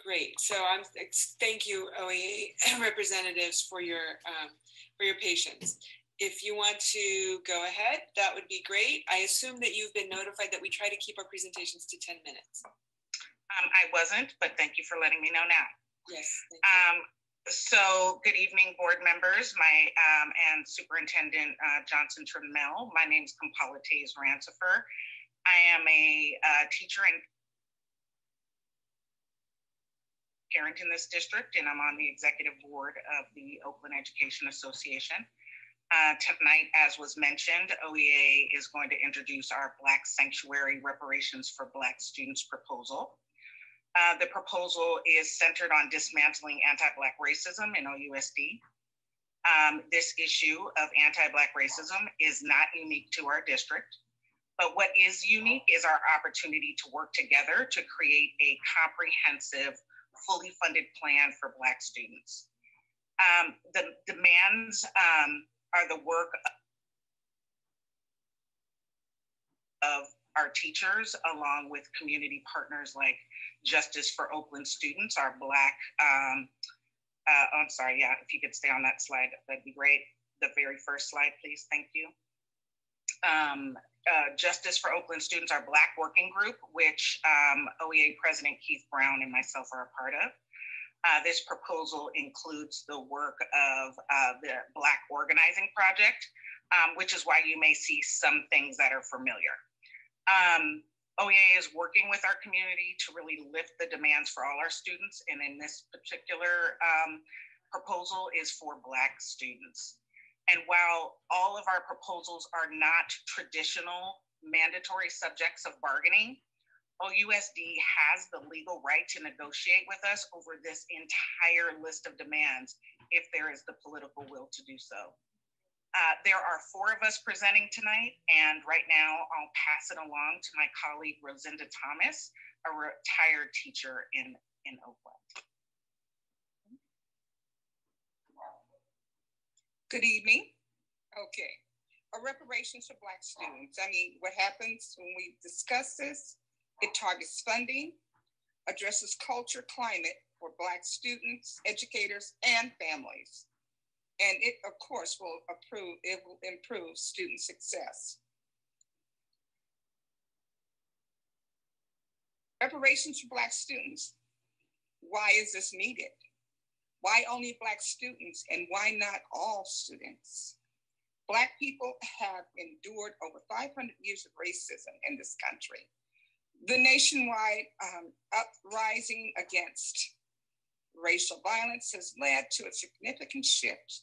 Great. So thank you, OEA representatives, for your patience. If you want to go ahead, that would be great. I assume that you've been notified that we try to keep our presentations to 10 minutes. I wasn't, but thank you for letting me know now. Yes. Thank you. So good evening, board members, and Superintendent Johnson Trammell. My name is Kampala Taiz-Rancifer. I am a teacher and parent in this district, and I'm on the executive board of the Oakland Education Association. Tonight, as was mentioned, OEA is going to introduce our Black Sanctuary Reparations for Black Students proposal. The proposal is centered on dismantling anti-Black racism in OUSD. This issue of anti-Black racism is not unique to our district, but what is unique is our opportunity to work together to create a comprehensive, fully funded plan for Black students. The demands are the work of our teachers, along with community partners like Justice for Oakland Students, our Black, I'm sorry, yeah, if you could stay on that slide, that'd be great. The very first slide, please, thank you. Justice for Oakland Students, our Black working group, which OEA President Keith Brown and myself are a part of. This proposal includes the work of the Black Organizing Project, which is why you may see some things that are familiar. OEA is working with our community to really lift the demands for all our students, and in this particular proposal is for Black students. And while all of our proposals are not traditional mandatory subjects of bargaining, OUSD has the legal right to negotiate with us over this entire list of demands if there is the political will to do so. There are 4 of us presenting tonight, and right now I'll pass it along to my colleague, Rosenda Thomas, a retired teacher in Oakland. Good evening. Okay. Reparations for Black students. I mean, what happens when we discuss this? It targets funding, addresses culture, climate for Black students, educators, and families. And it, of course, will improve student success. Reparations for Black students. Why is this needed? Why only Black students, and why not all students? Black people have endured over 500 years of racism in this country. The nationwide uprising against racial violence has led to a significant shift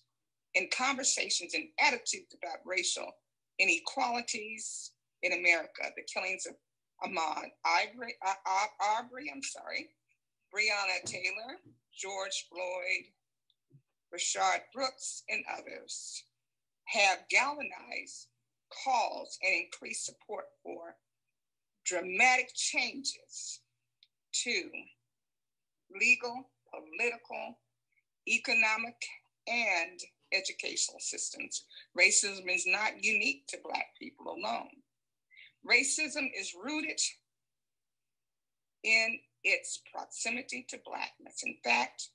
in conversations and attitudes about racial inequalities in America. The killings of Ahmaud Arbery, Breonna Taylor, George Floyd, Rashard Brooks, and others have galvanized calls and increased support for dramatic changes to legal, political, economic, and educational systems. Racism is not unique to Black people alone. Racism is rooted in its proximity to Blackness. In fact,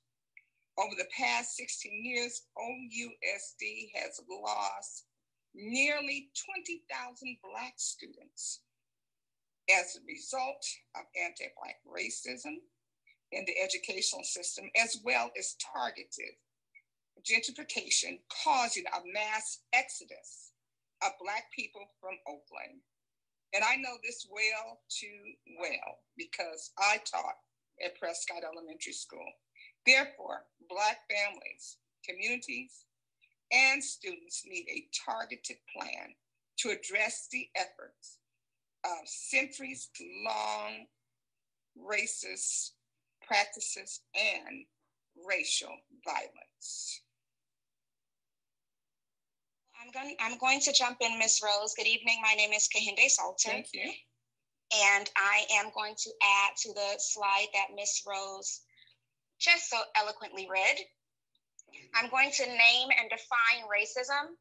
over the past 16 years, OUSD has lost nearly 20,000 Black students as a result of anti-Black racism in the educational system, as well as targeted gentrification, causing a mass exodus of Black people from Oakland. And I know this well too well because I taught at Prescott Elementary School. Therefore, Black families, communities, and students need a targeted plan to address the efforts of centuries-long racist practices and racial violence. I'm going to jump in, Ms. Rose. Good evening. My name is Kehinde Salter. Thank you. And I am going to add to the slide that Ms. Rose just so eloquently read. I'm going to name and define racism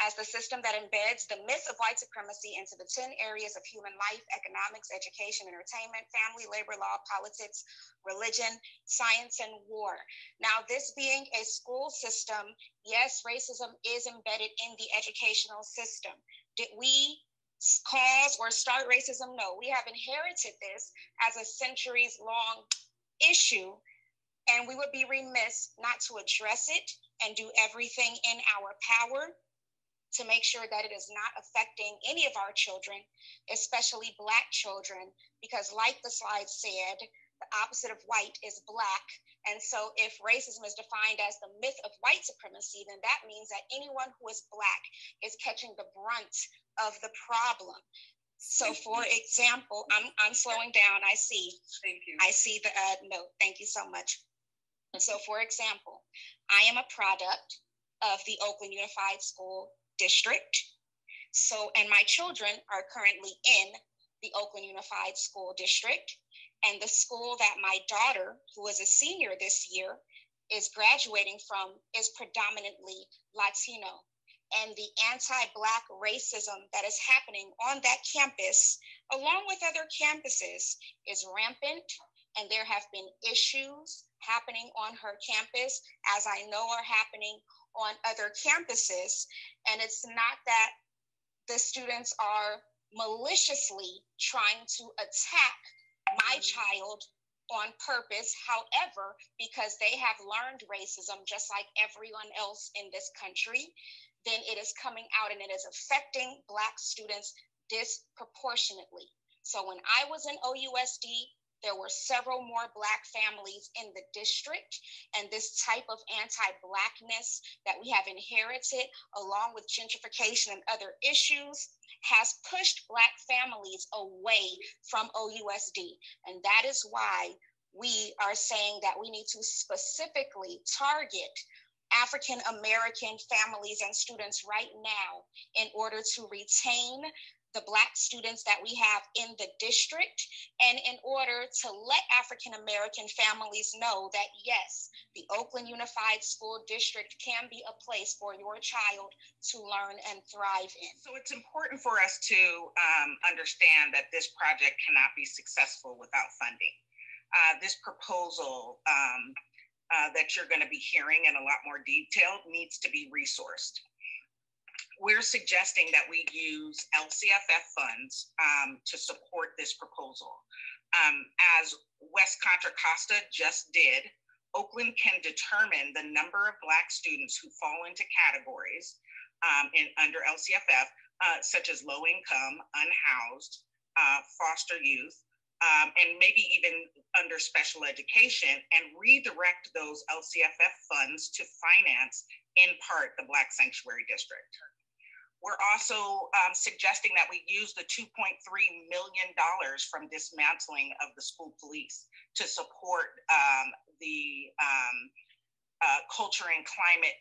as the system that embeds the myth of white supremacy into the 10 areas of human life, economics, education, entertainment, family, labor law, politics, religion, science, and war. Now, this being a school system, yes, racism is embedded in the educational system. Did we cause or start racism? No, we have inherited this as a centuries-long issue, and we would be remiss not to address it and do everything in our power to make sure that it is not affecting any of our children, especially Black children, because like the slide said, the opposite of white is Black. And so if racism is defined as the myth of white supremacy, then that means that anyone who is Black is catching the brunt of the problem. So for example, I'm slowing down, I see. Thank you. I see the note, thank you so much. So for example, I am a product of the Oakland Unified School District. So, and my children are currently in the Oakland Unified School District. And the school that my daughter, who is a senior this year, is graduating from is predominantly Latino. And the anti-Black racism that is happening on that campus, along with other campuses, is rampant. And there have been issues happening on her campus, as I know are happening on other campuses. And it's not that the students are maliciously trying to attack my child on purpose. However, because they have learned racism just like everyone else in this country, then it is coming out and it is affecting Black students disproportionately. So when I was in OUSD, there were several more Black families in the district, and this type of anti-Blackness that we have inherited, along with gentrification and other issues, has pushed Black families away from OUSD. And that is why we are saying that we need to specifically target African-American families and students right now in order to retain the Black students that we have in the district, and in order to let African-American families know that, yes, the Oakland Unified School District can be a place for your child to learn and thrive in. So it's important for us to understand that this project cannot be successful without funding. This proposal that you're going to be hearing in a lot more detail needs to be resourced. We're suggesting that we use LCFF funds to support this proposal. As West Contra Costa just did, Oakland can determine the number of Black students who fall into categories under LCFF, such as low income, unhoused, foster youth, and maybe even under special education, and redirect those LCFF funds to finance, in part, the Black Sanctuary District. We're also suggesting that we use the $2.3 million from dismantling of the school police to support the culture and climate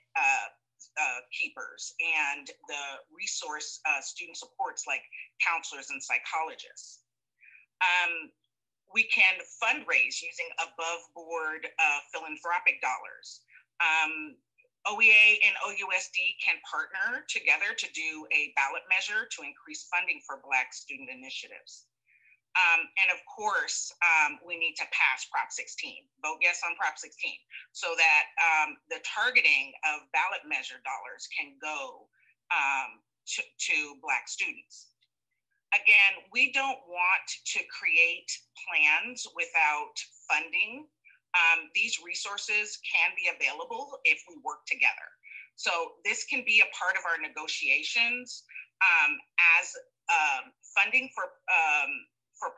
keepers and the resource student supports like counselors and psychologists. We can fundraise using above board philanthropic dollars. OEA and OUSD can partner together to do a ballot measure to increase funding for Black student initiatives. And of course, we need to pass Prop 16, vote yes on Prop 16, so that the targeting of ballot measure dollars can go to Black students. Again, we don't want to create plans without funding. These resources can be available if we work together. So this can be a part of our negotiations as funding for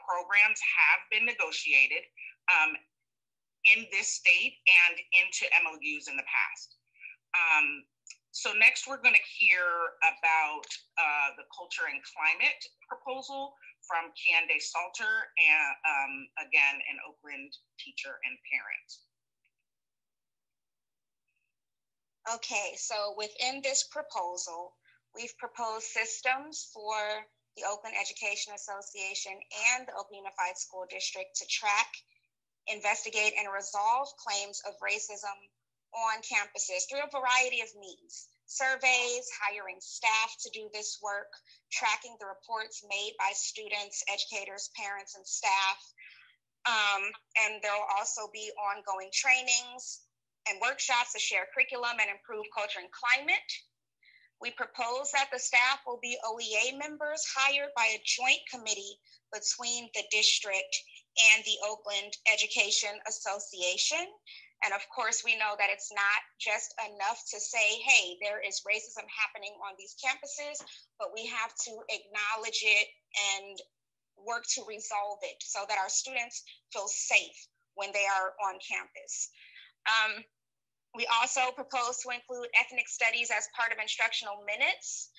programs have been negotiated in this state and into MOUs in the past. So next we're going to hear about the culture and climate proposal from Kehinde Salter, and again, an Oakland teacher and parent. Okay, so within this proposal, we've proposed systems for the Oakland Education Association and the Oakland Unified School District to track, investigate, and resolve claims of racism on campuses through a variety of means. surveys, hiring staff to do this work, tracking the reports made by students, educators, parents, and staff. And there will also be ongoing trainings and workshops to share curriculum and improve culture and climate. We propose that the staff will be OEA members hired by a joint committee between the district and the Oakland Education Association. And of course, we know that it's not just enough to say, hey, there is racism happening on these campuses, but we have to acknowledge it and work to resolve it so that our students feel safe when they are on campus. We also propose to include ethnic studies as part of instructional minutes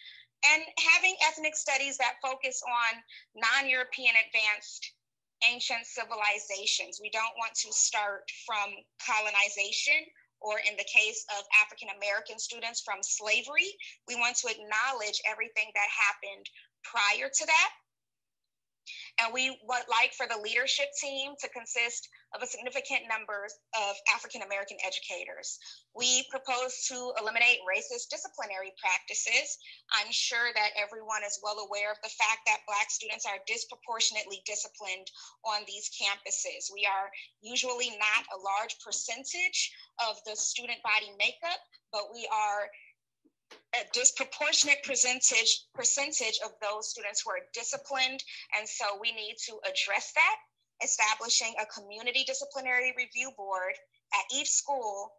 and having ethnic studies that focus on non-European advanced ancient civilizations. We don't want to start from colonization, or in the case of African-American students, from slavery. We want to acknowledge everything that happened prior to that. And we would like for the leadership team to consist of a significant number of African-American educators. We propose to eliminate racist disciplinary practices. I'm sure that everyone is well aware of the fact that Black students are disproportionately disciplined on these campuses. We are usually not a large percentage of the student body makeup, but we are a disproportionate percentage of those students who are disciplined. And so we need to address that, establishing a community disciplinary review board at each school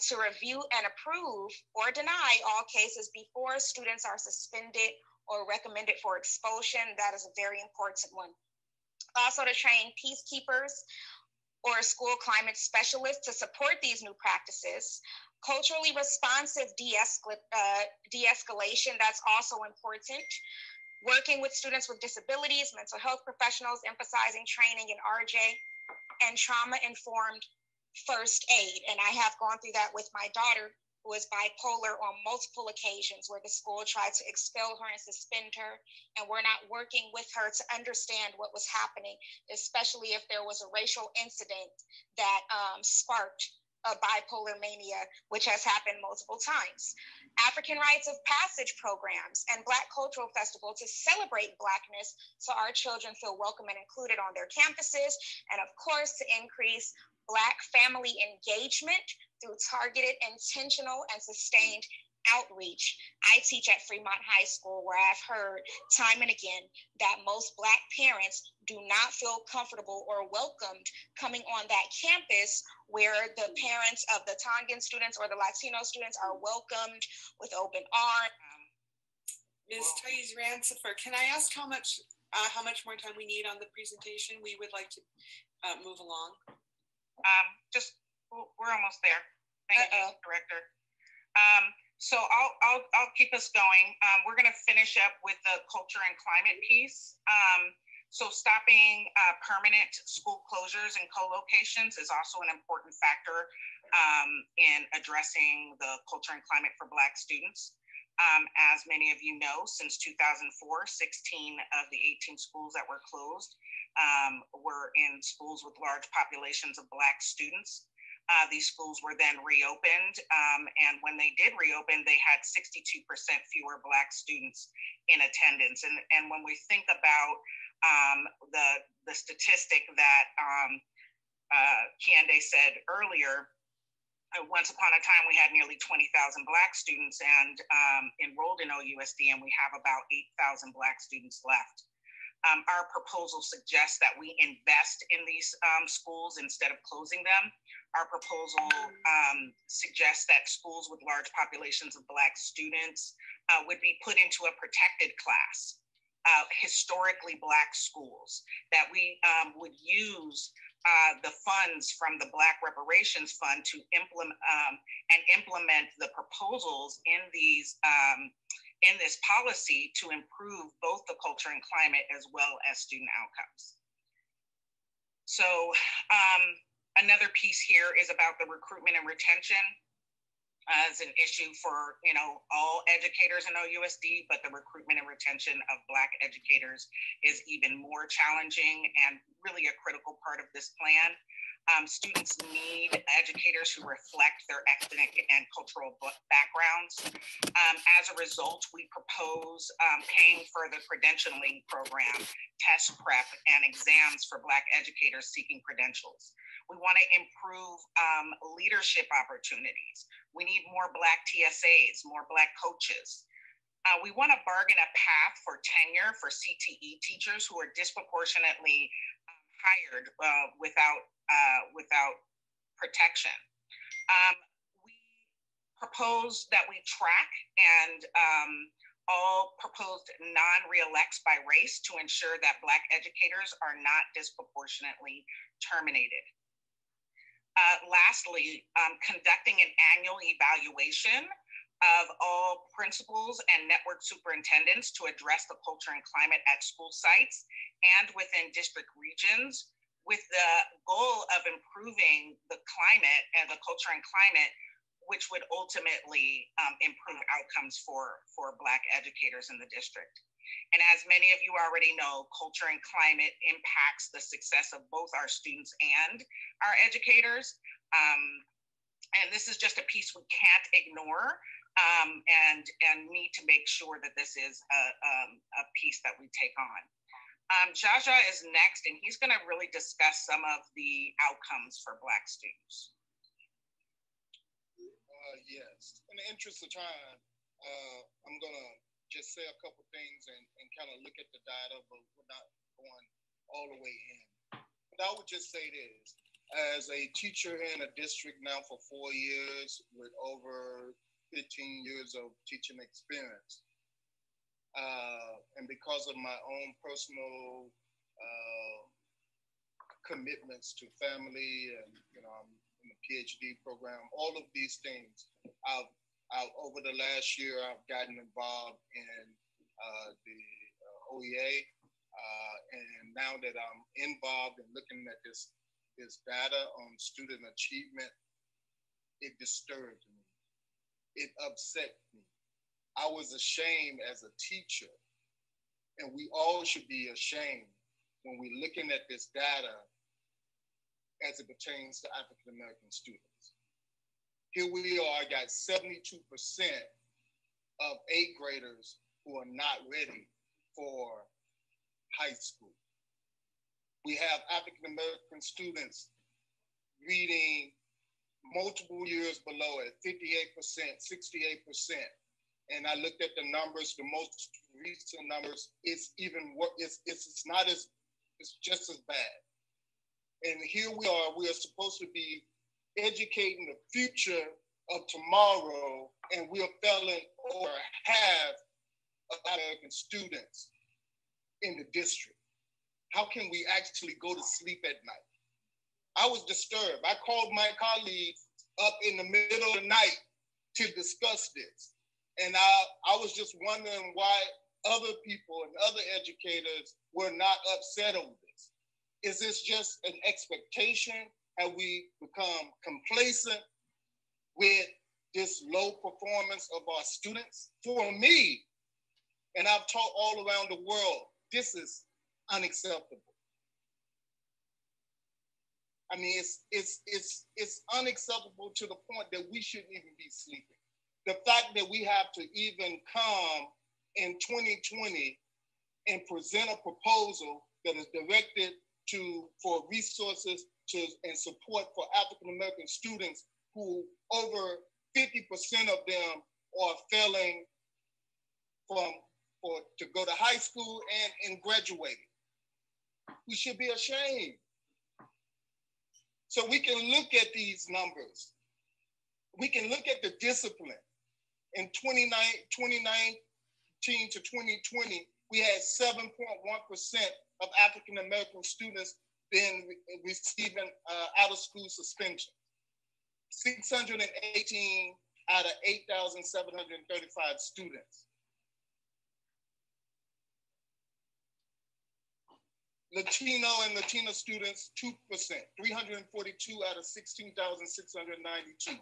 to review and approve or deny all cases before students are suspended or recommended for expulsion. That is a very important one. Also, to train peacekeepers or school climate specialists to support these new practices. Culturally responsive de-escalation, that's also important. Working with students with disabilities, mental health professionals, emphasizing training in RJ, and trauma-informed first aid. And I have gone through that with my daughter, who is bipolar, on multiple occasions where the school tried to expel her and suspend her, and we're not working with her to understand what was happening, especially if there was a racial incident that sparked a bipolar mania, which has happened multiple times. African rites of passage programs and Black cultural festival to celebrate Blackness so our children feel welcome and included on their campuses. And of course, to increase Black family engagement through targeted, intentional, and sustained outreach. I teach at Fremont High School, where I've heard time and again that most Black parents do not feel comfortable or welcomed coming on that campus, where the parents of the Tongan students or the Latino students are welcomed with open arms. Ms. Taiz-Rancifer, can I ask how much more time we need on the presentation? We would like to move along. We're almost there. Thank you, Director. So I'll keep us going. We're going to finish up with the culture and climate piece. So stopping permanent school closures and co-locations is also an important factor in addressing the culture and climate for Black students. As many of you know, since 2004, 16 of the 18 schools that were closed were in schools with large populations of Black students. These schools were then reopened, and when they did reopen, they had 62% fewer Black students in attendance. And when we think about the statistic that Kehinde said earlier, once upon a time we had nearly 20,000 Black students and enrolled in OUSD, and we have about 8,000 Black students left. Our proposal suggests that we invest in these schools instead of closing them. Our proposal suggests that schools with large populations of Black students would be put into a protected class, historically Black schools, that we would use the funds from the Black Reparations Fund to implement the proposals in these in this policy to improve both the culture and climate as well as student outcomes. So another piece here is about the recruitment and retention as an issue for all educators in OUSD, but the recruitment and retention of Black educators is even more challenging and really a critical part of this plan. Students need educators who reflect their ethnic and cultural backgrounds. As a result, we propose paying for the credentialing program, test prep, and exams for Black educators seeking credentials. We want to improve leadership opportunities. We need more Black TSAs, more Black coaches. We want to bargain a path for tenure for CTE teachers who are disproportionately hired without protection. We propose that we track and all proposed non-reelects by race to ensure that Black educators are not disproportionately terminated. Lastly, conducting an annual evaluation of all principals and network superintendents to address the culture and climate at school sites and within district regions, with the goal of improving the climate and the culture and climate, which would ultimately improve outcomes for Black educators in the district. And as many of you already know, culture and climate impacts the success of both our students and our educators. And this is just a piece we can't ignore and need to make sure that this is a piece that we take on. Jaja is next, and he's going to really discuss some of the outcomes for Black students. Yes. In the interest of time, I'm going to just say a couple things and kind of look at the data, but we're not going all the way in. But I would just say this. As a teacher in a district now for 4 years with over 15 years of teaching experience, and because of my own personal commitments to family, and I'm in the PhD program, all of these things, I've over the last year, I've gotten involved in the OEA, and now that I'm involved in looking at this data on student achievement, it disturbed me. It upset me. I was ashamed as a teacher, and we all should be ashamed when we're looking at this data as it pertains to African American students. Here we are, got 72% of 8th graders who are not ready for high school. We have African American students reading multiple years below at 58%, 68%. And I looked at the numbers, the most recent numbers, it's even worse, it's not as, it's just as bad. And here we are supposed to be educating the future of tomorrow, and we are failing over half of American students in the district. How can we actually go to sleep at night? I was disturbed. I called my colleagues up in the middle of the night to discuss this. And I was just wondering why other people and other educators were not upset over this. Is this just an expectation? Have we become complacent with this low performance of our students? For me, and I've taught all around the world, this is unacceptable. I mean, it's unacceptable to the point that we shouldn't even be sleeping. The fact that we have to even come in 2020 and present a proposal that is directed for resources and support for African American students who over 50% of them are failing to go to high school and graduating. We should be ashamed. So we can look at these numbers. We can look at the discipline. In 2019 to 2020, we had 7.1% of African American students receiving out of school suspension. 618 out of 8,735 students. Latino and Latina students, 2%, 342 out of 16,692.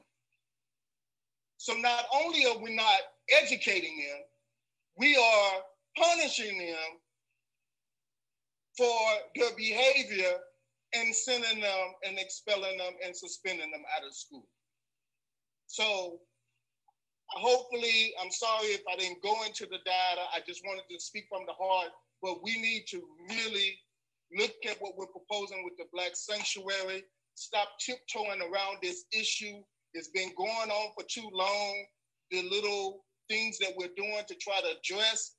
So not only are we not educating them, we are punishing them for their behavior and sending them and expelling them and suspending them out of school. So hopefully, I'm sorry if I didn't go into the data. I just wanted to speak from the heart, but we need to really look at what we're proposing with the Black Sanctuary, stop tiptoeing around this issue. It's been going on for too long. The little things that we're doing to try to address,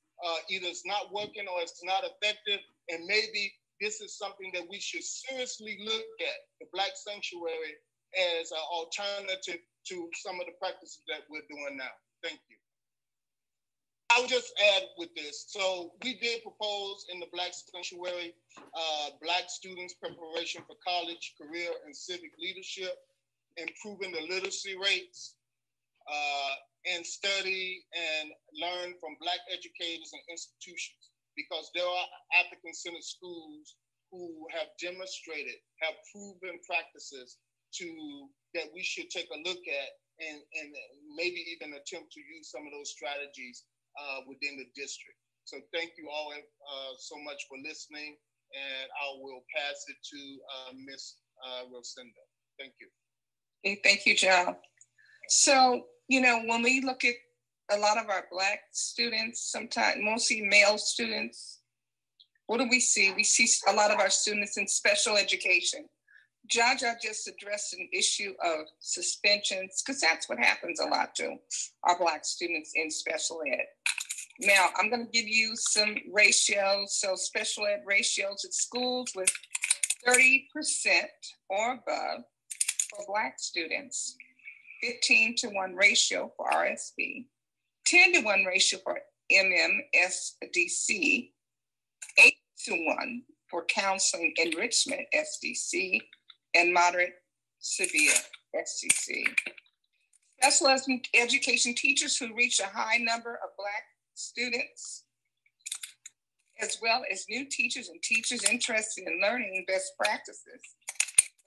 either it's not working or it's not effective, and maybe this is something that we should seriously look at, the Black Sanctuary, as an alternative to some of the practices that we're doing now. Thank you. I would just add with this. So we did propose in the Black Sanctuary, Black students' preparation for college, career, and civic leadership, improving the literacy rates, and study and learn from Black educators and institutions, because there are African-centered schools who have demonstrated, have proven practices that we should take a look at and maybe even attempt to use some of those strategies within the district. So thank you all so much for listening, and I will pass it to Ms. Rosenda. Thank you. Okay, thank you, John. So, you know, when we look at a lot of our Black students, sometimes mostly male students, what do we see? We see a lot of our students in special education. Jaja just addressed an issue of suspensions, because that's what happens a lot to our Black students in special ed. Now, I'm going to give you some ratios. So special ed ratios at schools with 30% or above for Black students, 15-to-1 ratio for RSB, 10-to-1 ratio for MMSDC, 8-to-1 for counseling enrichment SDC, and moderate severe SDC. Special education teachers who reach a high number of Black students, as well as new teachers and teachers interested in learning best practices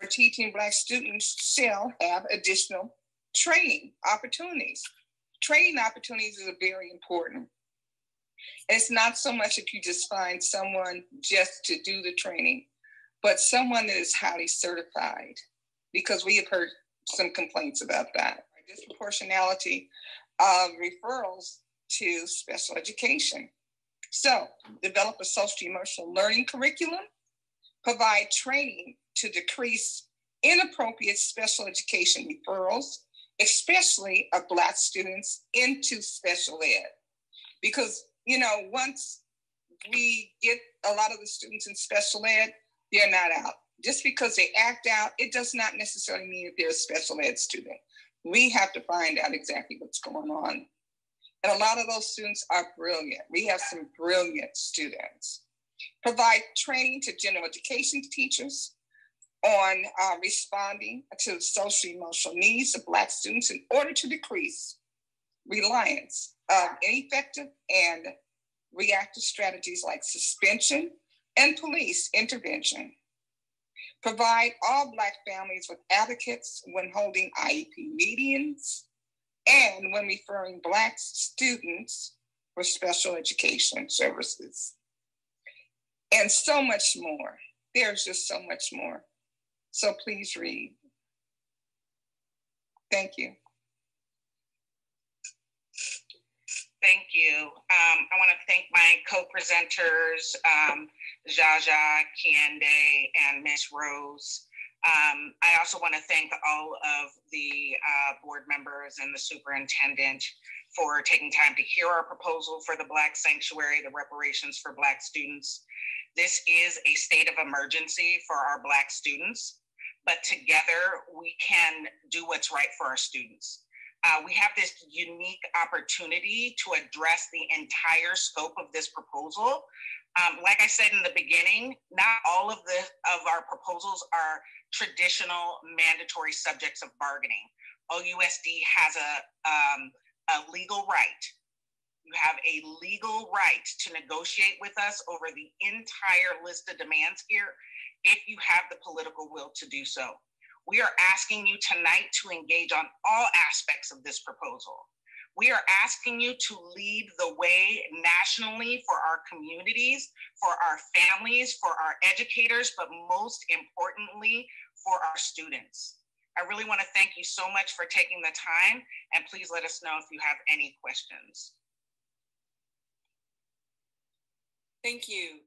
for teaching Black students, shall have additional training opportunities. Training opportunities is very important. It's not so much if you just find someone just to do the training, but someone that is highly certified, because we have heard some complaints about that. Disproportionality of referrals to special education. So develop a social emotional learning curriculum, provide training to decrease inappropriate special education referrals, especially of Black students into special ed. Because, you know, once we get a lot of the students in special ed, they're not out. Just because they act out, it does not necessarily mean that they're a special ed student. We have to find out exactly what's going on. And a lot of those students are brilliant. We have some brilliant students. Provide training to general education teachers on responding to social emotional needs of Black students in order to decrease reliance of ineffective and reactive strategies like suspension and police intervention. Provide all Black families with advocates when holding IEP meetings and when referring Black students for special education services. And so much more. There's just so much more. So please read. Thank you. Thank you. I want to thank my co-presenters, Jaja, Kehinde, and Ms. Rose. I also want to thank all of the board members and the superintendent for taking time to hear our proposal for the Black Sanctuary, the reparations for Black students. This is a state of emergency for our Black students, but together we can do what's right for our students. We have this unique opportunity to address the entire scope of this proposal. Like I said in the beginning, not all of our proposals are traditional mandatory subjects of bargaining. OUSD has a legal right. You have a legal right to negotiate with us over the entire list of demands here if you have the political will to do so. We are asking you tonight to engage on all aspects of this proposal. We are asking you to lead the way nationally for our communities, for our families, for our educators, but most importantly, for our students. I really want to thank you so much for taking the time, and please let us know if you have any questions. Thank you.